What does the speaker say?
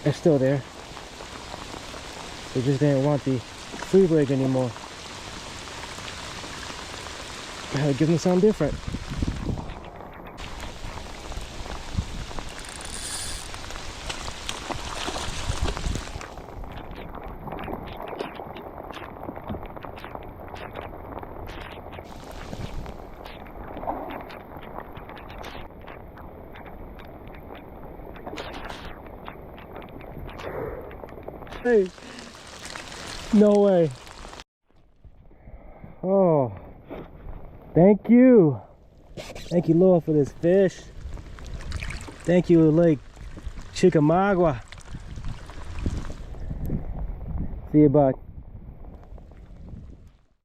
They're still there. They just didn't want the free rig anymore. Gotta give them something different. Hey, no way. Oh, thank you. Thank you, Lord, for this fish. Thank you, Lake Chickamauga. See you, bud.